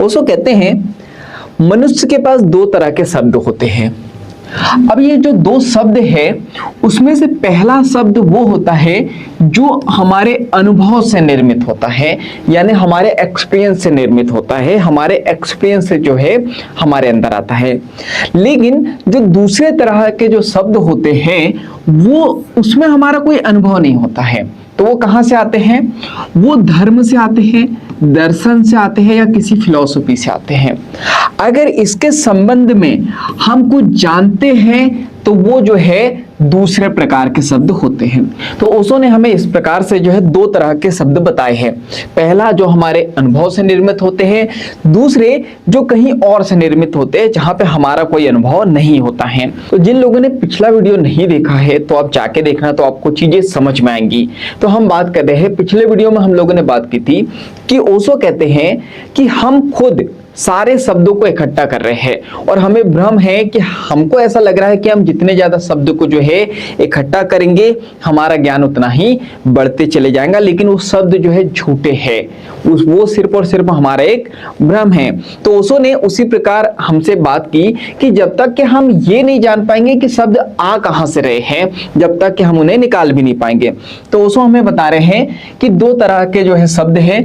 ओशो कहते हैं मनुष्य के पास दो तरह के शब्द होते हैं। अब ये जो दो शब्द है उसमें से पहला शब्द वो होता है जो हमारे अनुभव से निर्मित होता है, यानी हमारे एक्सपीरियंस से निर्मित होता है, हमारे एक्सपीरियंस से जो है हमारे अंदर आता है। लेकिन जो दूसरे तरह के जो शब्द होते हैं वो उसमें हमारा कोई अनुभव नहीं होता है। तो वो कहाँ से आते हैं? वो धर्म से आते हैं, दर्शन से आते हैं या किसी फिलॉसफी से आते हैं। अगर इसके संबंध में हम कुछ जानते हैं तो वो जो है दूसरे प्रकार के शब्द होते हैं। तो ओशो ने हमें इस प्रकार से जो है दो तरह के शब्द बताए हैं। पहला जो हमारे अनुभव से निर्मित होते हैं, दूसरे जो कहीं और से निर्मित होते हैं जहां पे हमारा कोई अनुभव नहीं होता है। तो जिन लोगों ने पिछला वीडियो नहीं देखा है तो आप जाके देखना, तो आपको चीजें समझ में आएंगी। तो हम बात कर रहे हैं, पिछले वीडियो में हम लोगों ने बात की थी कि ओशो कहते हैं कि हम खुद सारे शब्दों को इकट्ठा कर रहे हैं और हमें भ्रम है कि हमको ऐसा लग रहा है कि हम जितने ज्यादा शब्द को जो है इकट्ठा करेंगे हमारा ज्ञान उतना ही बढ़ते चले जाएगा, लेकिन वो शब्द जो है झूठे हैं, वो सिर्फ और सिर्फ हमारा एक भ्रम है। तो ओशो ने उसी प्रकार हमसे बात की कि जब तक कि हम ये नहीं जान पाएंगे कि शब्द आ कहां से रहे हैं, जब तक कि हम उन्हें निकाल भी नहीं पाएंगे। तो ओशो हमें बता रहे हैं कि दो तरह के जो है शब्द है।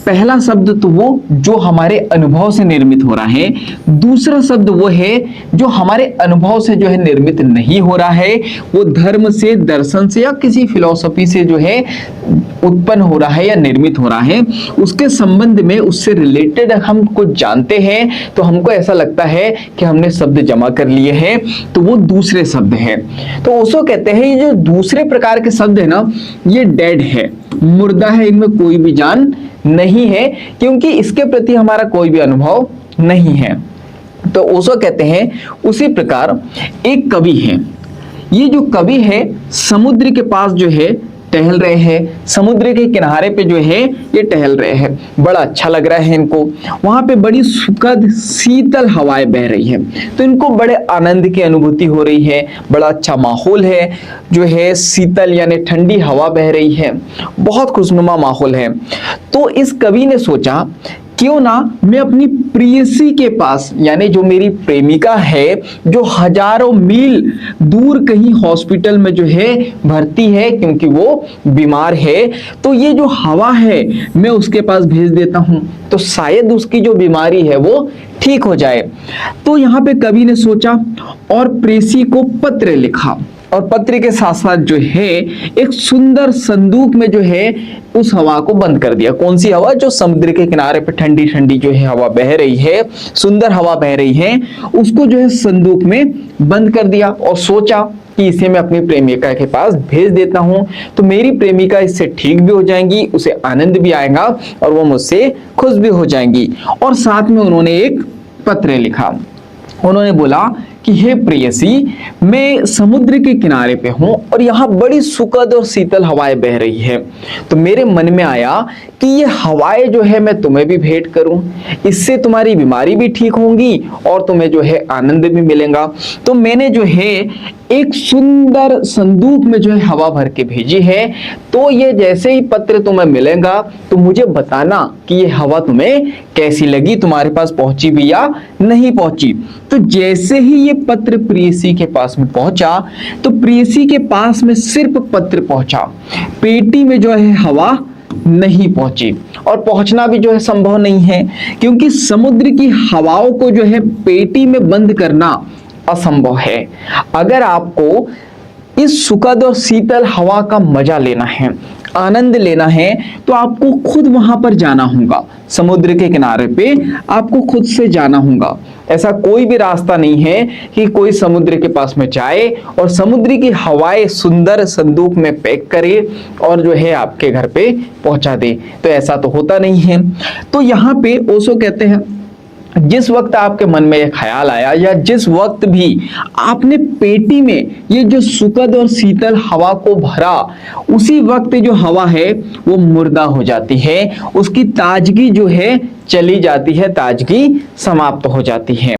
पहला शब्द तो वो जो हमारे अनुभव से निर्मित हो रहा है, दूसरा शब्द वो है जो हमारे अनुभव से जो है निर्मित नहीं हो रहा है, वो धर्म से, दर्शन से या किसी फिलॉसफी से जो है उत्पन्न हो रहा है या निर्मित हो रहा है। उसके संबंध में, उससे रिलेटेड हम कुछ जानते हैं तो हमको ऐसा लगता है कि हमने शब्द जमा कर लिए हैं, तो वो दूसरे शब्द हैं। तो ओशो कहते हैं ये जो दूसरे प्रकार के शब्द है ना, ये डेड है, मुर्दा है, इनमें कोई भी जान नहीं है, क्योंकि इसके प्रति हमारा कोई भी अनुभव नहीं है। तो ओशो कहते हैं उसी प्रकार एक कवि है। ये जो कवि है समुद्र के पास जो है टहल रहे हैं, समुद्र के किनारे पे जो है ये टहल रहे हैं, बड़ा अच्छा लग रहा है इनको। वहां पे बड़ी सुखद शीतल हवाएं बह रही है, तो इनको बड़े आनंद की अनुभूति हो रही है, बड़ा अच्छा माहौल है, जो है शीतल यानी ठंडी हवा बह रही है, बहुत खुशनुमा माहौल है। तो इस कवि ने सोचा क्यों ना मैं अपनी प्रेयसी के पास, यानी जो मेरी प्रेमिका है जो हजारों मील दूर कहीं हॉस्पिटल में जो है भर्ती है क्योंकि वो बीमार है, तो ये जो हवा है मैं उसके पास भेज देता हूं तो शायद उसकी जो बीमारी है वो ठीक हो जाए। तो यहाँ पे कवि ने सोचा और प्रेयसी को पत्र लिखा, और पत्र के साथ साथ जो है एक सुंदर संदूक में जो है उस हवा को बंद कर दिया। कौन सी हवा? जो समुद्र के किनारे पे ठंडी ठंडी जो है हवा बह रही है, सुंदर हवा बह रही है, उसको जो है संदूक में बंद कर दिया और सोचा कि इसे मैं अपनी प्रेमिका के पास भेज देता हूं तो मेरी प्रेमिका इससे ठीक भी हो जाएंगी, उसे आनंद भी आएगा और वो मुझसे खुश भी हो जाएंगी। और साथ में उन्होंने एक पत्र लिखा। उन्होंने बोला कि हे प्रेयसी, मैं समुद्र के किनारे पे हूं और यहाँ बड़ी सुखद और शीतल हवाएं बह रही है, तो मेरे मन में आया कि ये हवाएं जो है मैं तुम्हें भी भेंट करूं, इससे तुम्हारी बीमारी भी ठीक होगी और तुम्हें जो है आनंद भी मिलेगा। तो मैंने जो है एक सुंदर संदूक में जो है हवा भर के भेजी है, तो ये जैसे ही पत्र तुम्हें मिलेगा तो मुझे बताना कि ये हवा तुम्हें कैसी लगी, तुम्हारे पास पहुंची भी या नहीं पहुंची। तो जैसे ही ये पत्र प्रेयसी के पास में पहुंचा तो प्रेयसी के पास में सिर्फ पत्र पहुंचा, पेटी में जो है हवा नहीं पहुंची, और पहुंचना भी जो है संभव नहीं है क्योंकि समुद्र की हवाओं को जो है पेटी में बंद करना असंभव है। अगर आपको इस सुखद और शीतल हवा का मजा लेना है, आनंद लेना है, तो आपको खुद वहां पर जाना होगा, समुद्र के किनारे पे आपको खुद से जाना होगा। ऐसा कोई भी रास्ता नहीं है कि कोई समुद्र के पास में जाए और समुद्र की हवाएं सुंदर संदूक में पैक करे और जो है आपके घर पे पहुंचा दे, तो ऐसा तो होता नहीं है। तो यहाँ पे ओशो कहते हैं जिस वक्त आपके मन में यह ख्याल आया या जिस वक्त भी आपने पेटी में ये जो सुखद और शीतल हवा को भरा, उसी वक्त जो हवा है वो मुर्दा हो जाती है, उसकी ताजगी जो है चली जाती है, ताजगी समाप्त हो जाती है।